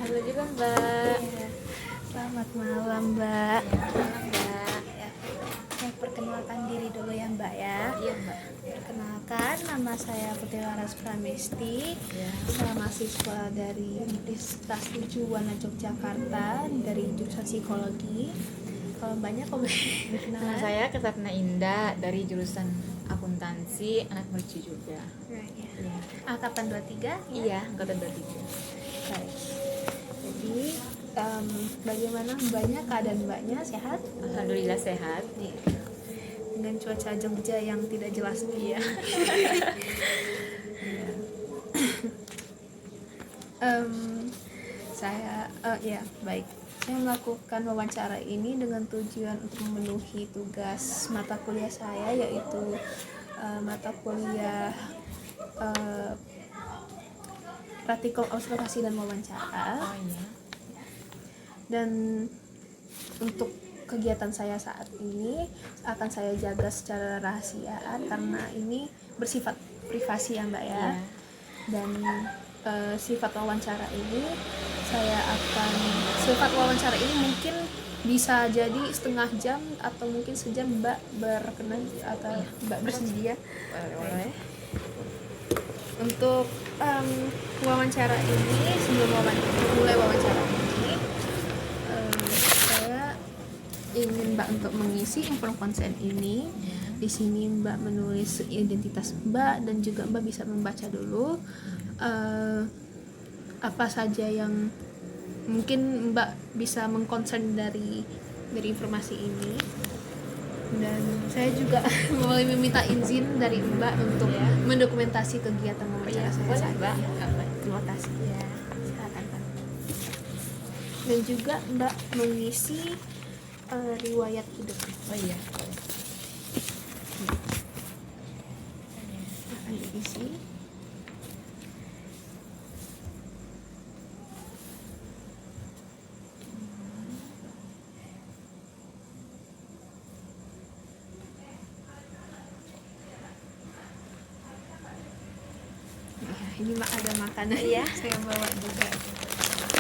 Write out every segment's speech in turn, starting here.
Halo juga Mbak. Iya. Selamat malam Mbak. Ya, malam Mbak. Ya, saya perkenalkan diri dulu ya Mbak ya. Iya Mbak. Perkenalkan, nama saya Putri Laras Pramesti. Ya. Saya mahasiswa dari Universitas Tujuan Yogyakarta dari jurusan psikologi. Kalau banyak kok Nama saya Kesatna Indah dari jurusan akuntansi, anak merci juga. Nah, ya. Iya. Angkatan 23 Iya, angkatan 23. Baik. Jadi bagaimana Mbaknya, keadaan Mbaknya sehat? Alhamdulillah sehat. Nih, dengan cuaca Jogja yang tidak jelas nih ya. Ya baik. Saya melakukan wawancara ini dengan tujuan untuk memenuhi tugas mata kuliah saya, yaitu mata kuliah praktikum observasi dan wawancara. Oh iya. Dan untuk kegiatan saya saat ini akan saya jaga secara rahasiaan karena ini bersifat privasi ya Mbak ya. Iya. Dan sifat wawancara ini mungkin bisa jadi setengah jam atau mungkin sejam Mbak berkenan atau Iya. Mbak bersedia. Boleh. Untuk wawancara ini, sebelum mulai wawancara ini, saya ingin Mbak untuk mengisi inform konsen ini. Ya. Di sini Mbak menulis identitas Mbak dan juga Mbak bisa membaca dulu apa saja yang mungkin Mbak bisa mengkonsen dari informasi ini. Dan saya juga mulai meminta izin dari Mbak untuk Ya. mendokumentasi kegiatan wawancara saya Boleh saat Mbak. ini. Terima kasih ya. Silakan Pak. Dan juga Mbak mengisi riwayat hidup. Oh iya. Akan diisi. Ya, ini Mbak ada makanan ya. Saya bawa juga.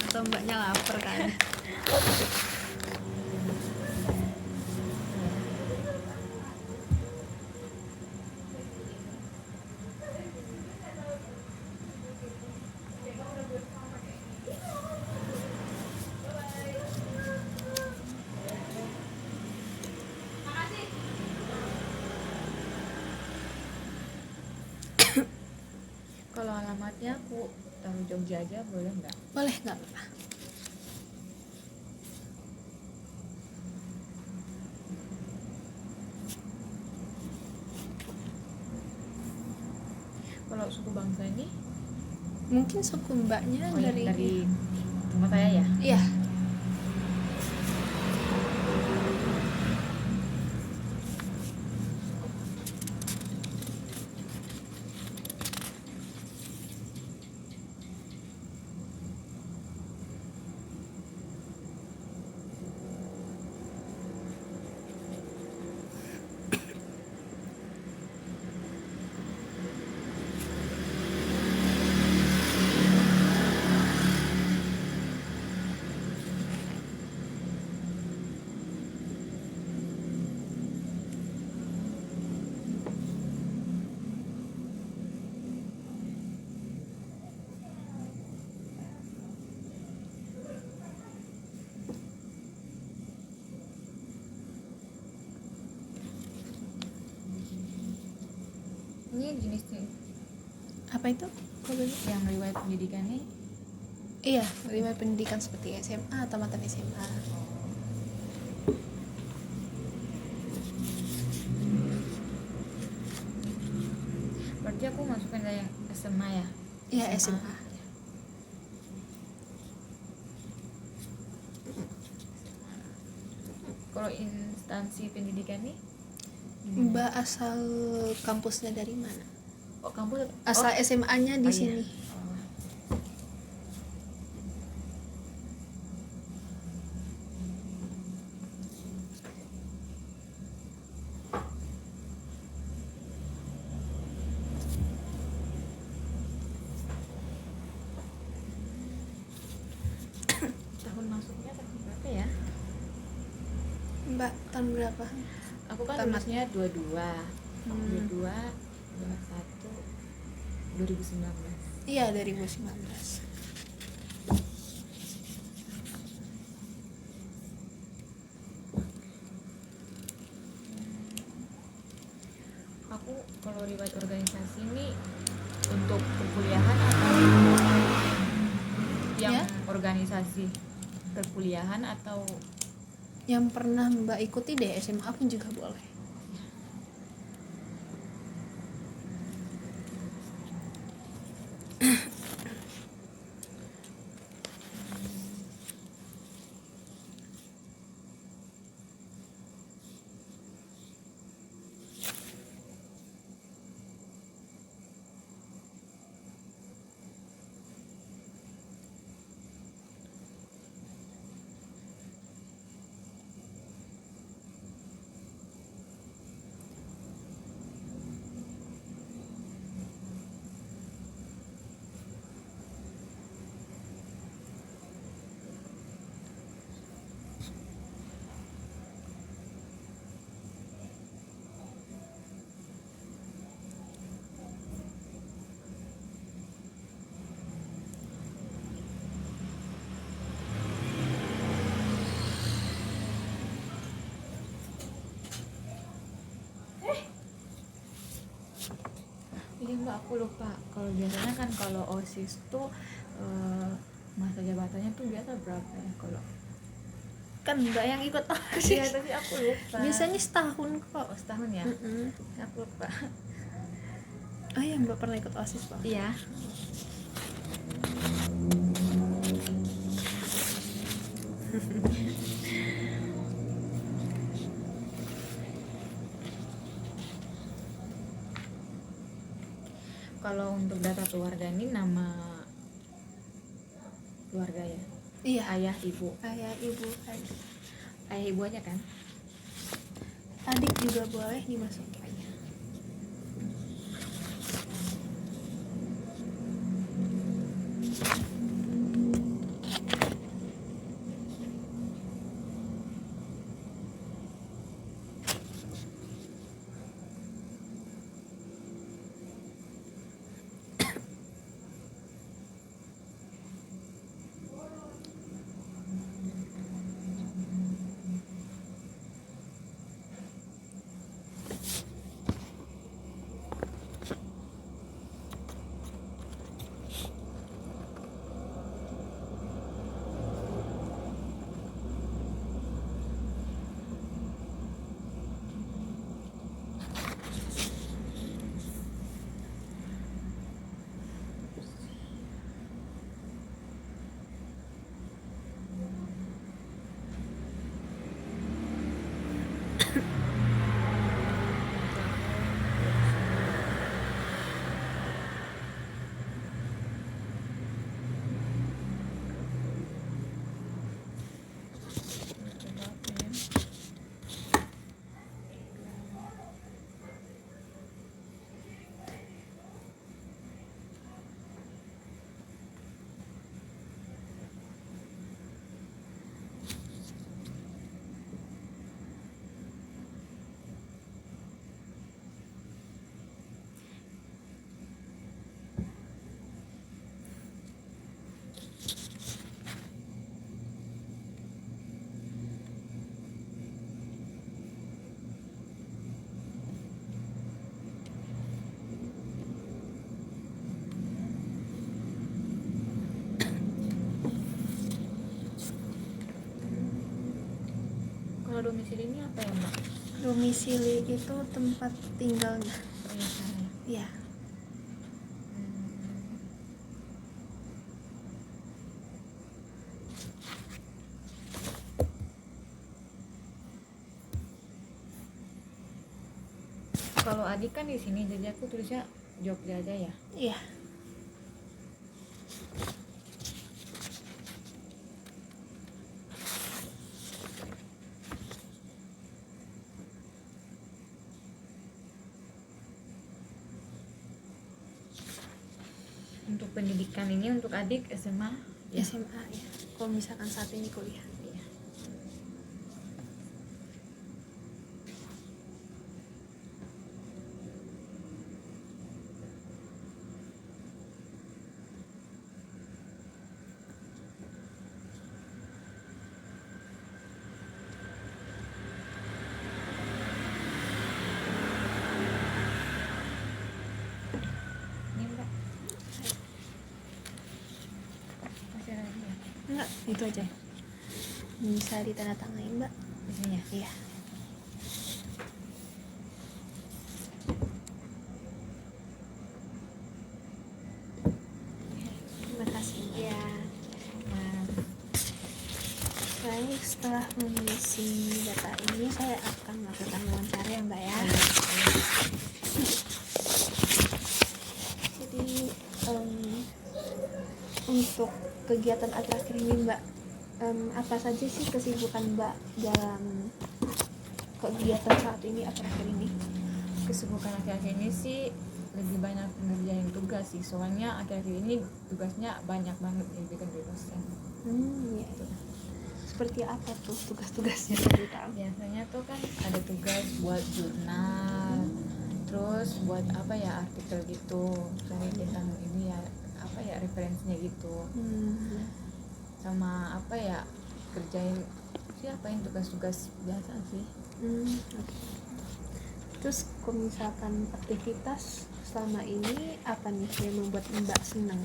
Atau Mbaknya lapar kan? Kalau alamatnya aku taruh Jogja aja boleh nggak? Boleh nggak Pak? Kalau suku bangsa ini Mungkin suku Mbaknya dari tempat saya ya. Iya. Ini jenisnya Apa itu? yang riwayat pendidikan nih. Iya, riwayat pendidikan seperti SMA atau mantan SMA. Berarti aku masukin yang SMA ya. Iya, SMA. Kalau instansi pendidikan nih Mbak asal kampusnya dari mana? oh kampus Asal SMA-nya di oh, sini. iya. Oh. Mbak tahun berapa? Aku kan Tamat. lulusnya 22 22 21 2019. Iya, 2019. Aku kalau riwayat organisasi ini untuk perkuliahan atau yang Ya? organisasi perkuliahan atau Yang pernah Mbak ikuti deh, SMA pun juga boleh. iya Mbak, aku lupa. Kalau biasanya kan kalau OSIS tuh masa jabatannya tuh biasa berapa ya kalau Kan Mbak yang ikut iya OSIS. tapi aku lupa. Biasanya setahun kok. Oh, setahun ya. Mm-mm. Aku lupa. Oh iya, Mbak pernah ikut OSIS, Pak? Iya. Kalau untuk data keluarga ini nama keluarga ya, Iya. ayah ibu, Ayah, ibu, adik. ayah ibu aja kan. Adik juga boleh dimasukin. Kalau domisili ini apa ya Mbak? Domisili itu tempat tinggalnya. Oh iya sana ya. Iya. Kalau adik kan di sini, jadi aku tulisnya Jogja aja ya. Iya. Untuk pendidikan ini untuk adik SMA ya. SMA ya. Kalau misalkan saat ini kuliah. Iya. Enggak, itu aja. Bisa ditandatangani Mbak. Di sini ya. Iya. Terima kasih. Iya. Nah, Baik, setelah mengisi data ini saya akan melakukan wawancara ya Mbak ya. Jadi untuk kegiatan akhir-akhir ini Mbak, apa saja sih kesibukan Mbak dalam kegiatan saat ini akhir-akhir ini? kesibukan akhir-akhir ini sih lebih banyak ngerjain tugas sih, soalnya akhir-akhir ini tugasnya banyak banget yang diberikan dari dosen. Ya. Seperti apa tuh tugas-tugasnya tadi tahu? Biasanya tuh kan ada tugas buat jurnal, terus buat apa ya, artikel gitu, cari tentang ini ya, apa ya, referensinya gitu, sama apa ya, kerjain siapain tugas-tugas biasa sih. Oke. Terus kalau misalkan aktivitas selama ini apa nih yang membuat Mbak senang?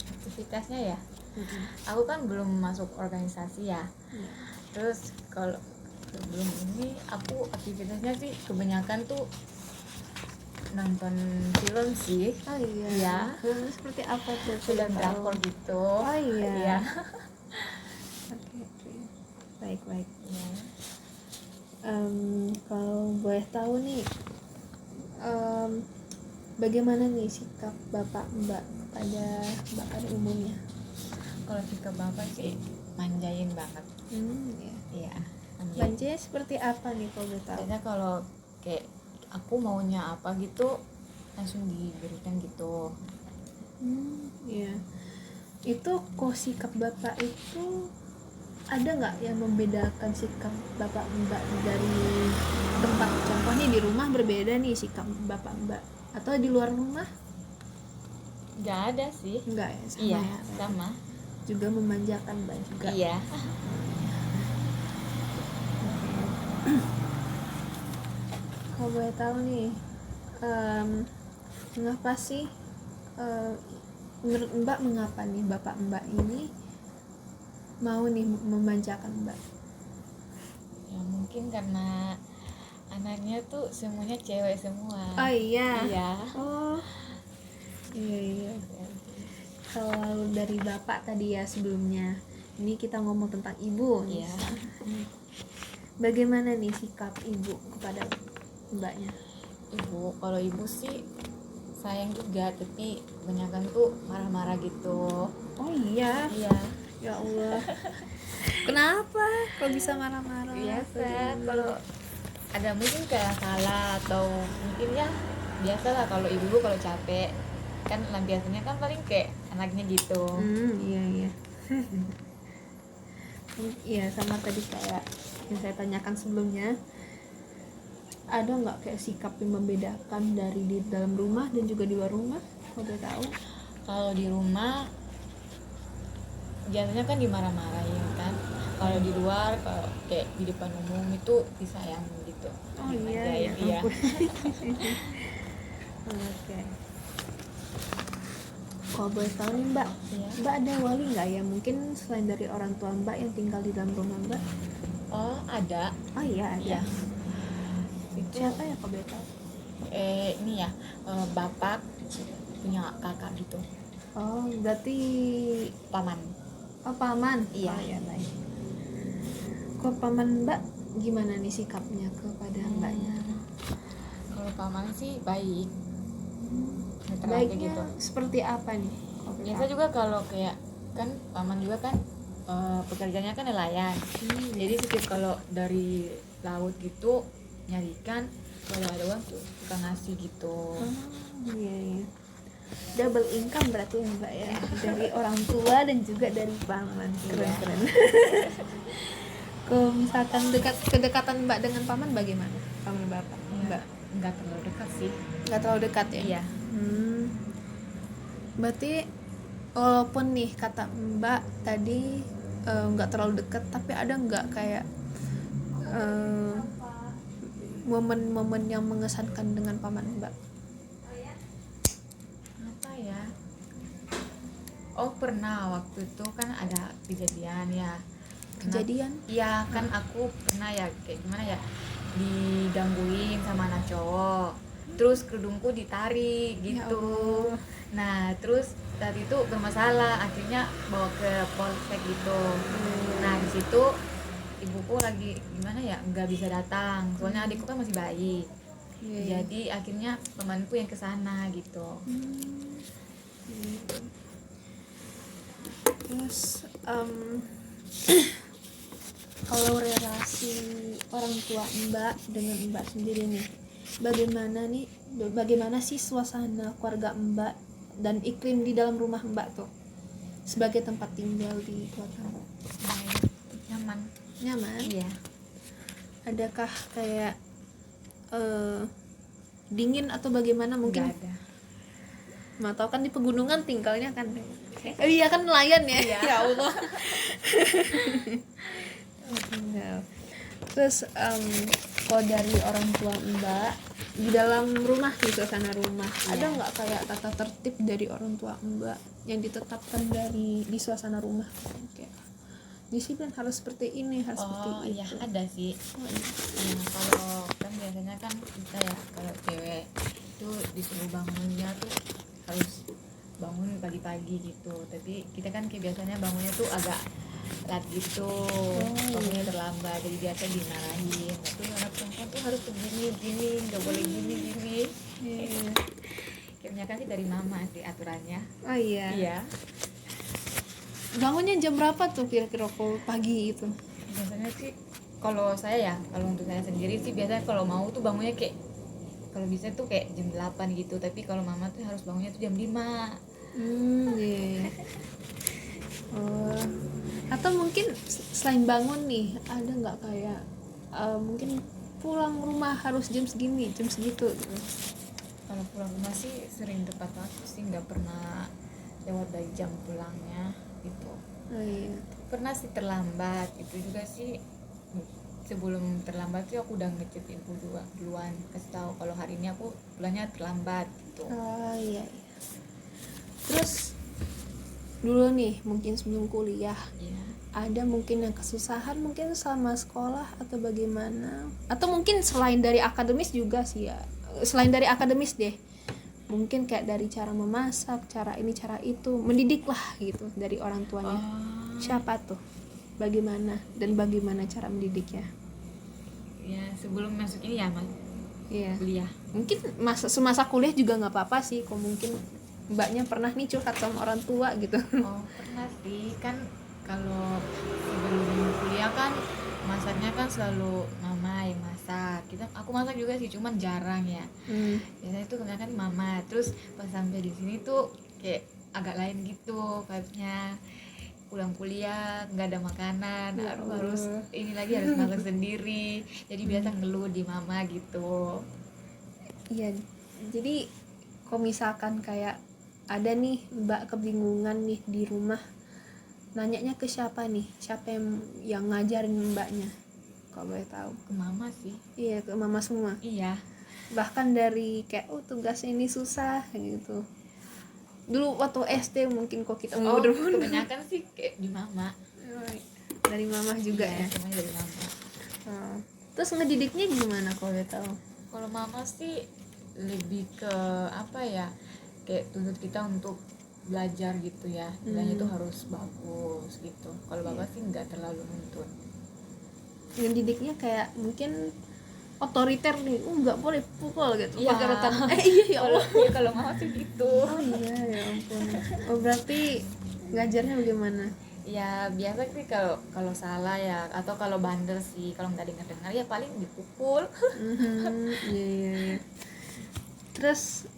Aktivitasnya ya, aku kan belum masuk organisasi ya. Terus kalau sebelum ini aku aktivitasnya sih kebanyakan tuh nonton film sih. Oh iya. Iya. Seperti apa tuh? Film drakor gitu. Oh iya. Iya. Oke. Baik. Iya. Kalau boleh tahu nih, bagaimana nih sikap Bapak Mbak kepada Mbak pada umumnya? Kalau sikap bapak sih manjain banget. Iya. Iya. Manjain. Banjir seperti apa nih kalau boleh tahu? Biasanya kalau kayak aku maunya apa gitu langsung diberikan gitu. Iya. Itu kok sikap Bapak itu ada nggak yang membedakan sikap Bapak Mbak dari tempat, contohnya di rumah berbeda nih sikap Bapak Mbak, atau di luar rumah? Nggak ada sih. Enggak ya, sama Iya, ya. sama. Juga memanjakan Mbak juga. Iya. Kalau boleh tahu nih, mengapa sih menurut Mbak, mengapa nih Bapak Mbak ini mau nih memanjakan Mbak? Ya mungkin karena anaknya tuh semuanya cewek semua. Oh iya. Iya. Oh iya. Kalau dari Bapak tadi ya sebelumnya, ini kita ngomong tentang ibu. Iya. Bagaimana nih sikap ibu kepada Mbaknya? Ibu, kalau ibu sih sayang juga, tapi kebanyakan tuh marah-marah gitu. Oh iya. Iya. Ya Allah. Kenapa? Kok bisa marah-marah? Biasa kalau ada mungkin kayak salah atau mungkin ya biasalah kalau ibu kalau capek kan, biasanya kan paling kayak anaknya gitu. Iya. Iya, sama tadi kayak yang saya tanyakan sebelumnya, ada nggak kayak sikap yang membedakan dari di dalam rumah dan juga di luar rumah? Kalau boleh tahu? Kalau di rumah biasanya kan dimarah-marahin kan. Kalau di luar, kalau kayak di depan umum itu disayangin gitu. Oh iya, Dimanjain, iya. ampun. Oke. Kalau boleh tahu nih Mbak, Iya. Mbak ada wali nggak ya? Mungkin selain dari orang tua Mbak yang tinggal di dalam rumah Mbak? Oh, ada. Oh iya, ada. Iya. Itu Siapa ya kalau boleh tahu? ini ya, bapak punya kakak gitu, Oh, berarti paman. paman. Iya. Oh ya, baik. Kok paman Mbak gimana nih sikapnya kepada Mbaknya? Kalau paman sih baik, netral aja Baiknya gitu. seperti apa nih? Kalau boleh Biasa tahu? juga kalau kayak kan paman juga kan pekerjaannya kan nelayan. Jadi setiap kalau dari laut gitu nyari ikan, kalau ada uang tuh suka ngasih gitu. Oh, iya. Double income berarti ya Mbak ya, dari orang tua dan juga dari paman. Keren. Kalau misalkan kedekatan Mbak dengan paman bagaimana? Paman Bapak? Mbak nggak terlalu dekat sih. Nggak terlalu dekat ya? Iya. Berarti walaupun nih kata Mbak tadi nggak terlalu dekat, tapi ada nggak kayak momen-momen yang mengesankan dengan paman Mbak? Apa ya? Oh pernah, waktu itu kan ada kejadian ya. Kejadian? Iya kan aku pernah ya kayak gimana ya, digangguin sama anak cowok, terus kerudungku ditarik Ya gitu. Allah. Nah terus saat itu bermasalah, akhirnya bawa ke polsek gitu. Nah di situ ibuku lagi gimana ya, nggak bisa datang soalnya adikku kan masih bayi. Iya. Jadi akhirnya temanku yang kesana gitu. Terus kalau relasi orang tua Mbak dengan Mbak sendiri nih, bagaimana sih suasana keluarga Mbak dan iklim di dalam rumah Mbak tuh sebagai tempat tinggal di keluarga Mbak? Nyaman. Nyaman? Iya. Adakah kayak dingin atau bagaimana mungkin? Nggak ada. Mau tahu kan di pegunungan tinggalnya kan. Iya kan nelayan ya. Iya. Ya Allah. Tinggal. Terus kalau dari orang tua Mbak di dalam rumah, di suasana rumah, ada nggak kayak tata tertib dari orang tua Mbak yang ditetapkan di suasana rumah? Kayak disiplin harus seperti ini, harus seperti Oh itu. iya ada sih. Oh, iya. Nah, kalau kan biasanya kan kita ya kalau cewek itu disuruh bangunnya tuh harus bangun pagi-pagi gitu, tapi kita kan kayak biasanya bangunnya tuh agak telat gitu, bangunnya terlambat, jadi biasa dimarahin. Terus anak perempuan tuh harus begini nggak boleh gini. Iya. Kayaknya kan sih dari mama sih aturannya. Oh iya. Iya. Bangunnya jam berapa tuh kira-kira kalau pagi itu? Biasanya sih kalau saya ya, kalau untuk saya sendiri sih biasanya kalau mau tuh bangunnya kayak, kalau bisa tuh kayak jam 8 gitu, tapi kalau mama tuh harus bangunnya tuh jam 5. Iya. Oh. Atau mungkin selain bangun nih, ada nggak kayak mungkin pulang rumah harus jam segini, jam segitu gitu? Kalau pulang rumah sih sering tepat waktu sih, nggak pernah lewat dari jam pulangnya gitu. Oh iya. Pernah sih terlambat, itu juga sih sebelum terlambat sih aku udah ngechat ibu duluan, kasih tahu kalau hari ini aku pulangnya terlambat gitu. Oh iya. Terus dulu nih mungkin sebelum kuliah Iya. ada mungkin yang kesusahan mungkin selama sekolah atau bagaimana, atau mungkin selain dari akademis juga sih ya, selain dari akademis deh, mungkin kayak dari cara memasak, cara ini cara itu, mendidik lah gitu dari orang tuanya. Siapa tuh, bagaimana dan bagaimana cara mendidiknya? Ya sebelum masuk ini ya mas, Iya. kuliah. Mungkin semasa kuliah juga nggak apa-apa sih, kok mungkin mbaknya pernah nih curhat sama orang tua gitu. Oh pernah sih, kan kalau sebelum kuliah kan masaknya kan selalu mama yang masak. Aku masak juga sih, cuman jarang ya. Biasanya tuh kebanyakan mama. Terus pas sampai di sini tuh kayak agak lain gitu vibes-nya. Pulang kuliah nggak ada makanan, Ya harus ini lagi harus masak sendiri. Jadi biasa ngeluh di mama gitu. Iya, jadi kalau misalkan kayak ada nih mbak kebingungan nih di rumah, nanyanya ke siapa nih, siapa yang ngajarin mbaknya kalau boleh tahu? Ke mama sih. Iya, ke mama semua. Iya. Bahkan dari kayak tugasnya ini susah gitu, dulu waktu SD mungkin kok kita kebanyakan sih kayak di mama. dari mama juga ya. Semuanya dari mama. Terus ngedidiknya gimana kalau boleh tahu? Kalau mama sih lebih ke apa ya, kayak tuntut kita untuk belajar gitu ya, nilainya tuh harus bagus gitu. Kalau bapak sih nggak terlalu nuntut. Ngedidiknya kayak mungkin otoriter nih, nggak boleh pukul gitu. Iya. Pakai rotan. Iya ya Allah. Kalau mama sih gitu. Oh iya ya ampun. Oh berarti ngajarnya bagaimana? Ya biasa sih kalau salah ya, atau kalau bandel sih, kalau nggak dengar ya paling dipukul. Iya. Terus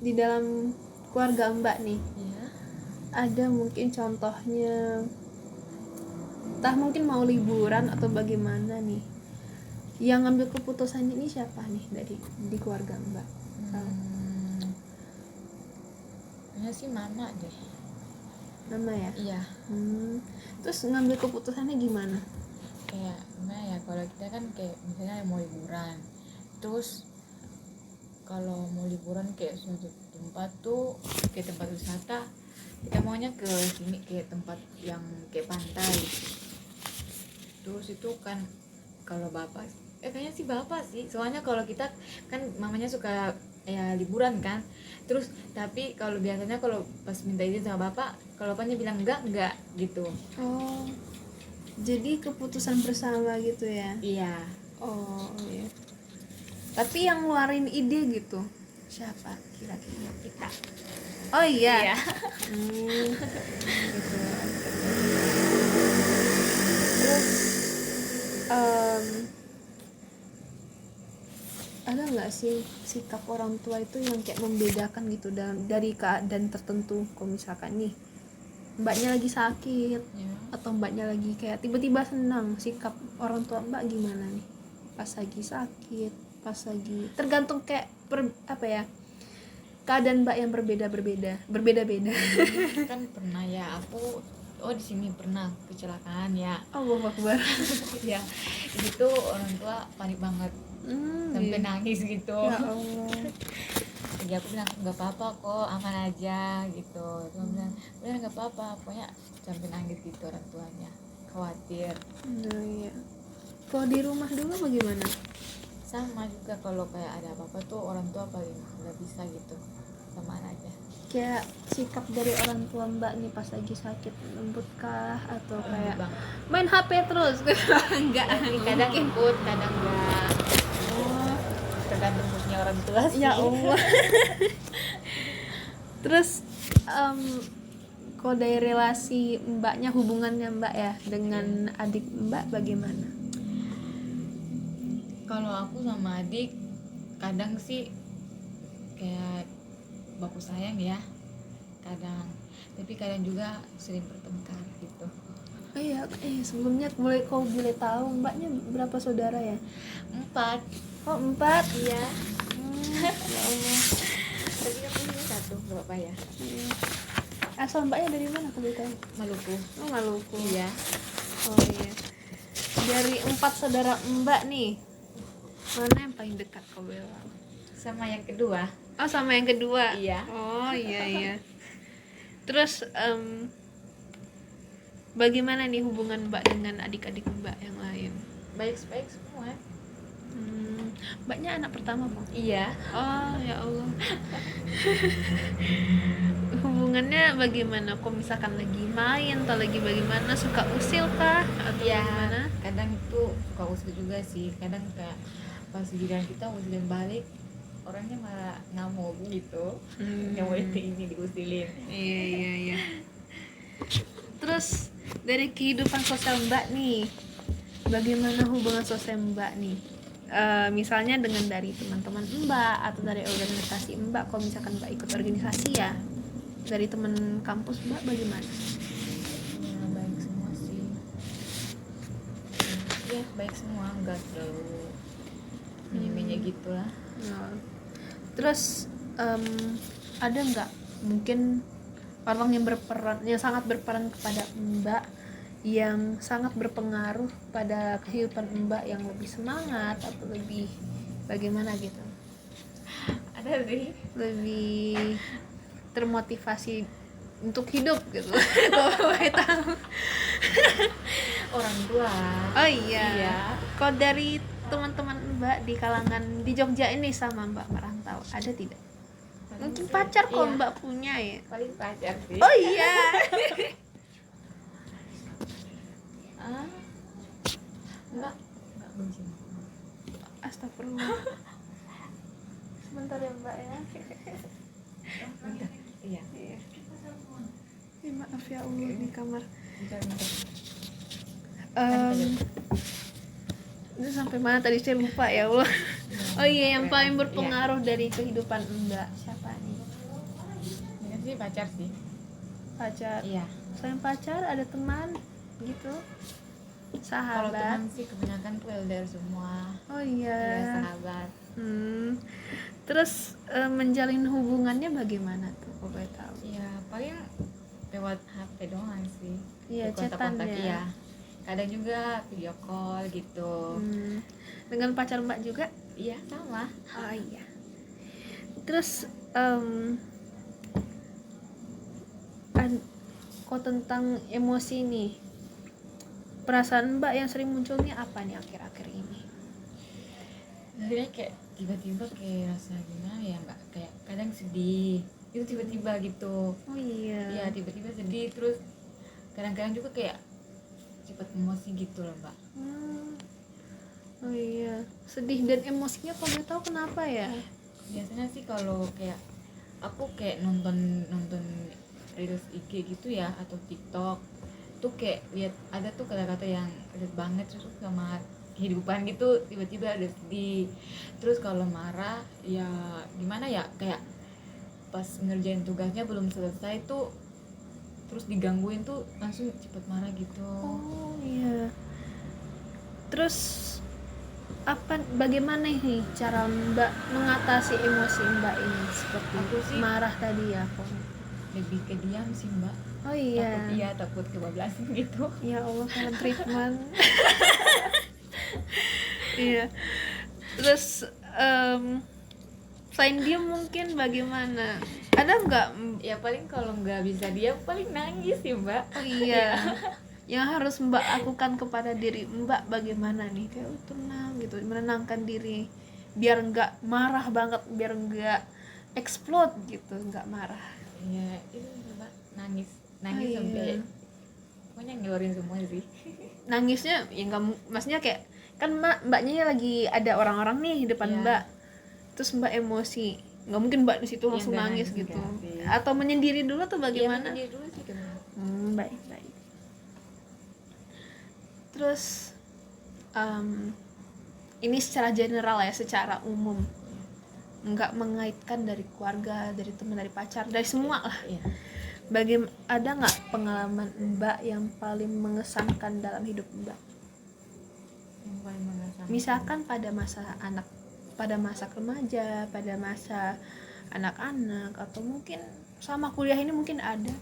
di dalam keluarga mbak nih, Iya. ada mungkin contohnya, entah mungkin mau liburan atau bagaimana nih, yang ngambil keputusan ini siapa nih di keluarga mbak? Kayaknya sih mama deh. Mama ya? Iya. Terus ngambil keputusannya gimana? Kayak gimana ya, kalau kita kan kayak misalnya mau liburan, terus kalau mau liburan kayak suatu tempat tuh kayak tempat wisata, kita maunya ke sini kayak tempat yang kayak pantai. Terus itu kan kalau bapak kayaknya sih bapak sih, soalnya kalau kita kan mamanya suka ya liburan kan. Terus tapi kalau biasanya kalau pas minta izin sama bapak, kalau bapaknya bilang enggak gitu. Oh, jadi keputusan bersama gitu ya. Iya. Oh iya. Tapi yang ngeluarin ide gitu siapa kira-kira? Kita. Oh iya. Iya. Gitu. Terus ada nggak sih sikap orang tua itu yang kayak membedakan gitu dari keadaan tertentu? Kalau misalkan nih mbaknya lagi sakit Ya. atau mbaknya lagi kayak tiba-tiba senang, sikap orang tua mbak gimana nih pas lagi sakit, pas lagi tergantung kayak apa ya, keadaan mbak yang berbeda-beda. Kan pernah ya aku di sini pernah kecelakaan ya. Allahu Akbar. Ya itu orang tua panik banget sampai Iya. nangis gitu. Ya Allah. Jadi aku bilang nggak apa-apa kok, aman aja gitu. Dia bilang udah nggak apa-apa, pokoknya sampai nangis gitu orang tuanya, khawatir. Nah, iya. Kalau di rumah dulu bagaimana? Sama juga kalau kayak ada apa-apa tuh orang tua paling nggak bisa gitu, samaan aja. Kayak sikap dari orang tua mbak nih pas lagi sakit, lembut kah atau kayak Bang, main HP terus? Enggak. kadang ikut, kadang enggak, Oh, tergantung moodnya orang tua sih. ya Allah. Terus kalau dari relasi mbaknya, hubungannya mbak ya dengan adik mbak bagaimana? Kalau aku sama adik kadang sih kayak baku sayang ya, kadang, tapi kadang juga sering bertengkar gitu. Oh iya, sebelumnya boleh tahu mbaknya berapa saudara ya? 4. Oh 4. Iya. Ya Allah. Tapi aku punya 1, nggak apa-apa ya. Iya. Asal mbaknya dari mana kalau tahu? Maluku. Oh Maluku. Iya. Oh iya. Dari 4 saudara mbak nih, mana yang paling dekat kau bilang? Sama yang kedua. Oh sama yang kedua. Iya. Oh iya. Terus bagaimana nih hubungan mbak dengan adik-adik mbak yang lain? Baik-baik semua. Mbaknya anak pertama bang? Iya. Oh ya Allah. Hubungannya bagaimana? Kok misalkan lagi main atau lagi bagaimana, suka usil kah atau Iya. gimana? Kadang itu suka usil juga sih. Kadang kayak pas giliran kita usilin balik, orangnya malah ngamuk gitu. Yang mau ini diusilin. Iya. Terus dari kehidupan sosial mbak nih, bagaimana hubungan sosial mbak nih? Misalnya dengan dari teman-teman mbak atau dari organisasi mbak, kalau misalkan mbak ikut organisasi ya, dari teman kampus mbak bagaimana? Ya, baik semua sih. Ya baik semua, nggak terlalu menye-menye gitu lah. Nah, terus ada nggak mungkin orang yang sangat berperan kepada mbak, yang sangat berpengaruh pada kehidupan mbak, yang lebih semangat atau lebih bagaimana gitu, Ada sih. lebih termotivasi untuk hidup gitu? Kalau boleh tahu. Orang tua. Oh iya. Iya. Kalau dari teman-teman mbak di kalangan di Jogja ini sama mbak merantau, ada tidak? Mungkin pacar kalau Iya. mbak punya ya. Paling pacar sih. Oh iya. Enggak benci. Astagfirullah. Sebentar ya mbak ya. Bentar. Iya. Iya. Maaf ya Allah di kamar. Bentar. Itu sampai mana tadi saya lupa ya Allah. Oh iya, yang paling berpengaruh dari kehidupan mbak siapa nih? Ini sih pacar sih. Pacar. Iya. Selain pacar ada teman gitu? Kalau Sahabat. teman sih kebanyakan tuh LDR semua. Oh Iya, iya. sahabat. Terus menjalin hubungannya bagaimana tuh kalau boleh tahu? Iya, paling lewat HP doang sih. Iya, Di kontak-kontak, chatan ya. iya. Kadang juga video call gitu. Dengan pacar mbak juga? Iya, sama. Oh iya. Terus kok tentang emosi nih, perasaan Mbak yang sering munculnya apa nih akhir-akhir ini? Sebenarnya kayak tiba-tiba kayak rasa gimana ya mbak, kayak kadang sedih itu tiba-tiba gitu. Oh iya. Iya tiba-tiba sedih, terus kadang-kadang juga kayak cepat emosi gitu loh mbak. Oh iya, sedih dan emosinya kalau boleh tahu kenapa ya? Biasanya sih kalau kayak aku kayak nonton reels IG gitu ya atau TikTok tuh, kayak lihat ada tuh kata-kata yang relate banget terus sama kehidupan gitu, tiba-tiba ada sedih. Terus kalau marah ya gimana ya, kayak pas ngerjain tugasnya belum selesai tuh terus digangguin tuh langsung cepet marah gitu. Oh iya. Terus bagaimana nih cara Mbak mengatasi emosi Mbak ini, seperti Aku sih marah tadi ya? lebih ke diam sih mbak. Oh iya. Takut kebablasan gitu. Ya Allah, kalian treatment. Iya. Terus selain dia mungkin bagaimana? Ada nggak? Ya paling kalau nggak bisa diam paling nangis sih mbak. Oh iya. Yang harus Mbak lakukan kepada diri Mbak bagaimana nih? Kayak tenang gitu, menenangkan diri biar nggak marah banget, biar nggak explode gitu, nggak marah. Ya itu mbak, nangis Oh, iya. sampai pokoknya ngeluarin semua sih. Nangisnya ya nggak, maksudnya kayak kan Mbaknya lagi ada orang-orang nih di depan Iya. Mbak, terus Mbak emosi, nggak mungkin Mbak di situ langsung nggak nangis nangis gitu, enggak sih. atau menyendiri dulu atau bagaimana? Iya, dulu sih kan. Baik. Terus ini secara general ya, secara umum, nggak mengaitkan dari keluarga, dari teman, dari pacar, dari semua lah. Iya. Ada nggak pengalaman Mbak yang paling mengesankan dalam hidup Mbak? Yang paling mengesankan. Misalkan pada masa remaja, pada masa anak-anak, atau mungkin sama kuliah ini mungkin ada.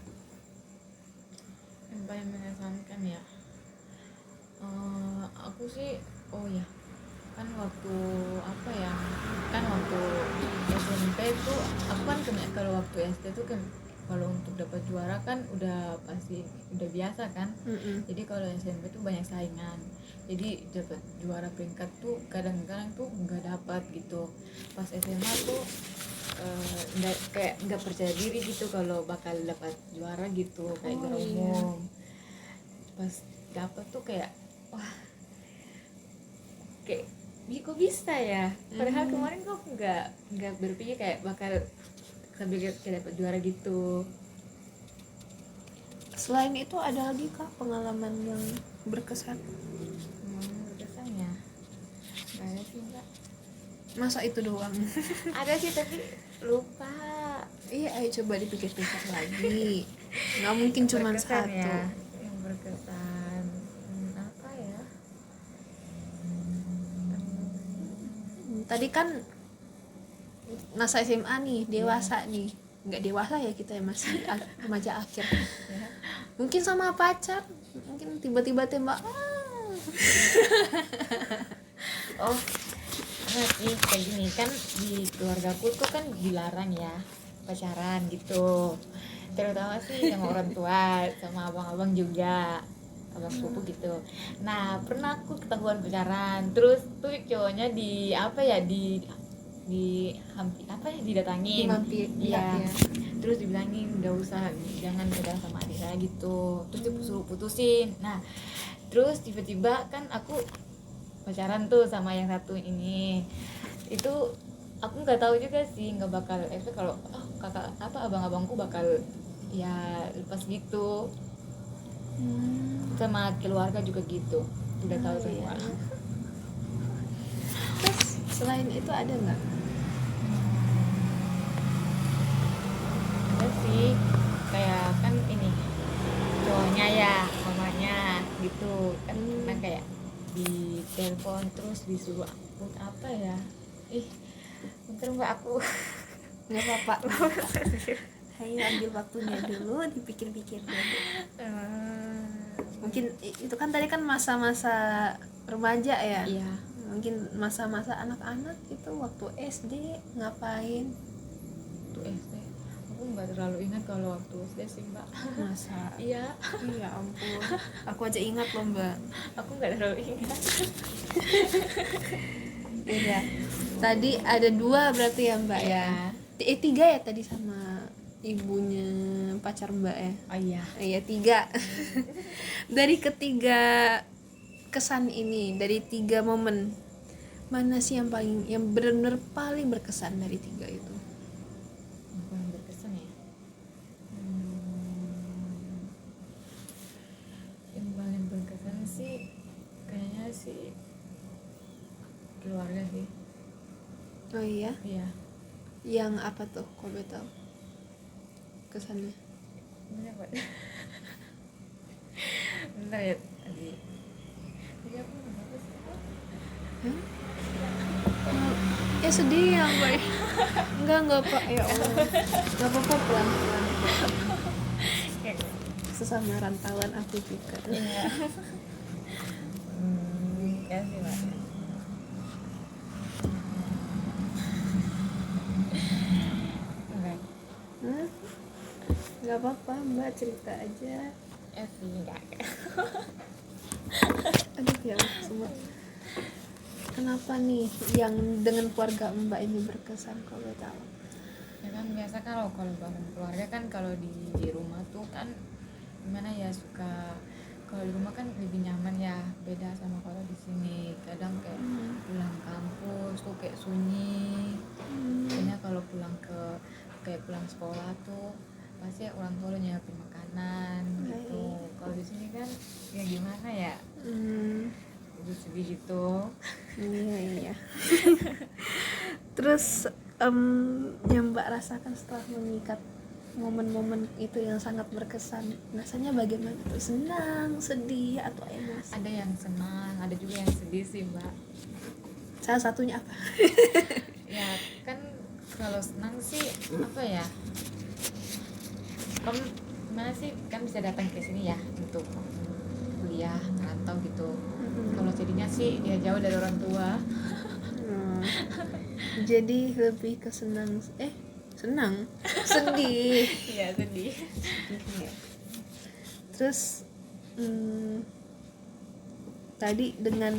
Yang paling mengesankan ya, aku sih kan waktu SMP tuh aku kan kalau waktu SD tuh kan kalau untuk dapat juara kan udah pasti udah biasa kan. Jadi kalau SMP tuh banyak saingan, jadi dapat juara peringkat tuh kadang-kadang tuh nggak dapat gitu. Pas SMA tuh nggak percaya diri gitu kalau bakal dapat juara gitu, kayak juara umum. Pas dapat tuh kayak wah, kayak kok bisa ya, padahal kemarin kok nggak berpikir kayak bakal sambil kayak dapat juara gitu. Selain itu ada lagi kah pengalaman yang berkesan? Berkesan ya nggak ada sih mbak. Masa itu doang? Ada sih tapi lupa. Iya, ayo coba dipikir-pikir lagi. Nggak mungkin cuma Berkesan satu ya, yang berkesan apa ya. Tadi kan masa SMA nih, dewasa nih. Nggak dewasa ya kita ya, masih remaja akhir. Mungkin sama pacar, mungkin tiba-tiba tembak. Oh karena sih kayak gini kan, di keluargaku tuh kan dilarang ya pacaran gitu, terutama sih sama orang tua, sama abang-abang juga, abang sepupu gitu. Nah pernah aku ketahuan pacaran, terus tuh cowoknya didatangin. Iya. Terus dibilangin nggak usah, jangan pegang sama adik saya gitu, terus disuruh putusin. Nah terus tiba-tiba kan aku pacaran tuh sama yang satu ini, itu aku nggak tahu juga sih, nggak bakal kalau abang-abangku bakal ya lepas gitu. Sama keluarga juga gitu, udah tahu semua. Terus selain itu ada nggak? Ada sih, kayak kan ini cowoknya ya mamanya gitu kan, kayak di telepon terus disuruh upload apa ya, bentar mbak aku Nggak apa-apa. Ayo ambil waktunya dulu, dipikir-pikir dulu. Mungkin itu kan tadi kan masa-masa remaja ya. Iya. Mungkin masa-masa anak-anak itu waktu SD ngapain? Tuh SD aku nggak terlalu ingat kalau waktu SD sih mbak. Masa? Iya, Ya ampun, aku aja ingat loh mbak. aku nggak terlalu ingat. Iya. Tadi ada 2 berarti ya mbak ya? Iya. 3 ya tadi sama ibunya pacar mbak ya? Oh iya. Iya 3. Dari ketiga kesan ini, dari 3 momen, mana sih yang benar-benar paling berkesan dari 3 itu? Apa yang berkesan ya? Yang paling berkesan sih kayaknya sih keluarga sih. Oh iya, Iya. yang apa tuh kalau boleh tahu kesannya? Bener Pak. Bentar ya tadi. Tadi aku ngomong apa sih? Hah? Ya sedih ya mbak. Enggak pak, ya Allah, nggak apa-apa, pelan-pelan. Sesama rantauan aku juga. Iya. Kasih Pak. Enggak. Hah? Nggak apa-apa mbak, cerita aja. Sih enggak. Aduh ya Allah, semua. Kenapa nih yang dengan keluarga mbak ini berkesan kalau boleh tahu? Ya kan biasa kalau bareng keluarga kan kalau di rumah tuh kan gimana ya, suka kalau di rumah kan lebih nyaman ya, beda sama kalau di sini. Kadang kayak pulang kampus tuh kayak sunyi. Kayaknya kalau pulang sekolah tuh pasti orang tua lu nyiapin makanan gitu. Kalau di sini kan ya gimana ya, sedih gitu. Iya. Terus yang mbak rasakan setelah mengikat momen-momen itu yang sangat berkesan, rasanya bagaimana tuh? Senang, sedih, atau emosi? Ada yang senang, ada juga yang sedih sih mbak. Salah satunya apa? Ya kan kalau senang sih apa ya, kamu gimana sih kan bisa datang ke sini ya untuk kuliah atau gitu. Kalau jadinya sih dia jauh dari orang tua. Jadi lebih ke senang, sedih. Iya sedih. Terus tadi dengan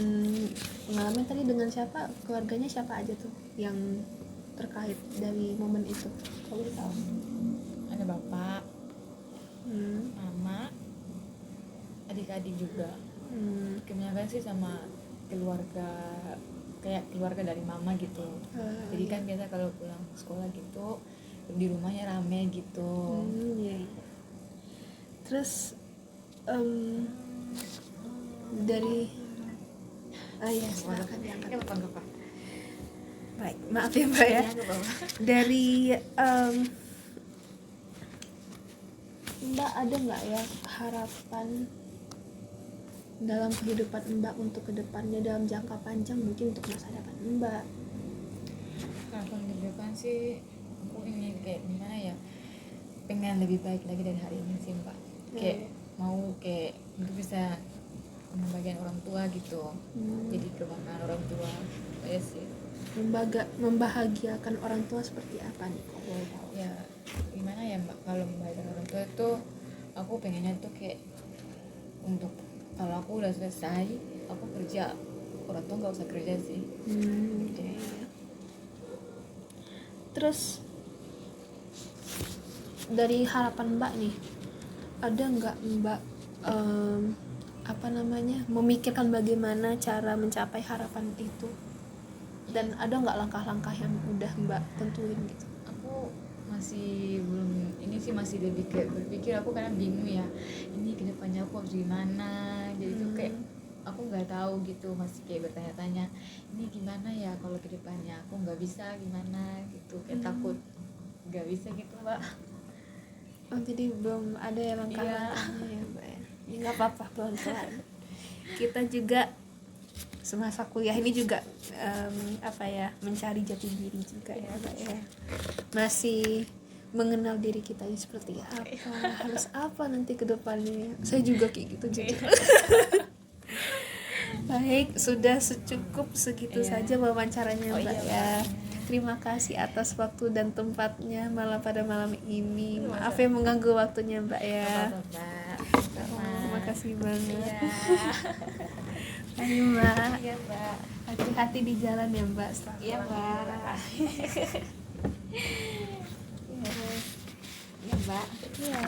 pengalaman tadi dengan siapa, keluarganya siapa aja tuh yang terkait dari momen itu, kalau boleh tahu? Ada bapak, mama, adik-adik juga. Kebanyakan sih sama keluarga, kayak keluarga dari mama gitu. Jadi kan biasa kalau pulang sekolah gitu di rumahnya rame gitu. Iya. Terus dari silakan diangkat. Nggak apa-apa. Baik, maaf ya mbak ya. Nggak apa-apa. Dari mbak ada nggak ya harapan dalam kehidupan mbak untuk kedepannya dalam jangka panjang, mungkin untuk masa depan mbak? Harapan di depan sih aku ingin kayak gimana ya, pengen lebih baik lagi dari hari ini sih mbak. Kayak mau kayak untuk bisa membagian orang tua gitu. Jadi kebanggaan orang tua ya sih. Membahagiakan orang tua seperti apa nih kalau boleh tahu? Ya gimana ya mbak, kalau membahagiakan orang tua itu aku pengennya tuh kayak untuk kalau aku udah selesai aku kerja, orang tua nggak usah kerja sih. Gitu. Terus dari harapan mbak nih, ada nggak mbak memikirkan bagaimana cara mencapai harapan itu, dan ada nggak langkah-langkah yang udah mbak tentuin gitu? Aku masih belum, ini sih masih lebih kayak berpikir, aku kadang bingung ya, ini kedepannya aku harus gimana. Jadi tuh kayak aku nggak tahu gitu, masih kayak bertanya-tanya ini gimana ya kalau kedepannya aku nggak bisa gimana gitu, kayak takut nggak bisa gitu mbak. Oh, jadi belum ada ya langkah-langkahnya ya mbak ya? Ya nggak apa-apa, pelan-pelan. Kita juga semasa kuliah ini juga mencari jati diri juga ya mbak ya, masih mengenal diri kita ini seperti apa, harus apa nanti ke depannya. Saya juga kayak gitu juga. Baik, sudah secukup segitu saja wawancaranya mbak ya. terima kasih atas waktu dan tempatnya malam pada malam ini. Maaf ya mengganggu waktunya Mbak ya. Mbak. Terima kasih banget. Iya. Ayo Mbak. Iya, Mbak. Hati-hati di jalan ya Mbak. Iya, Mbak. Iya, Mbak. Iya.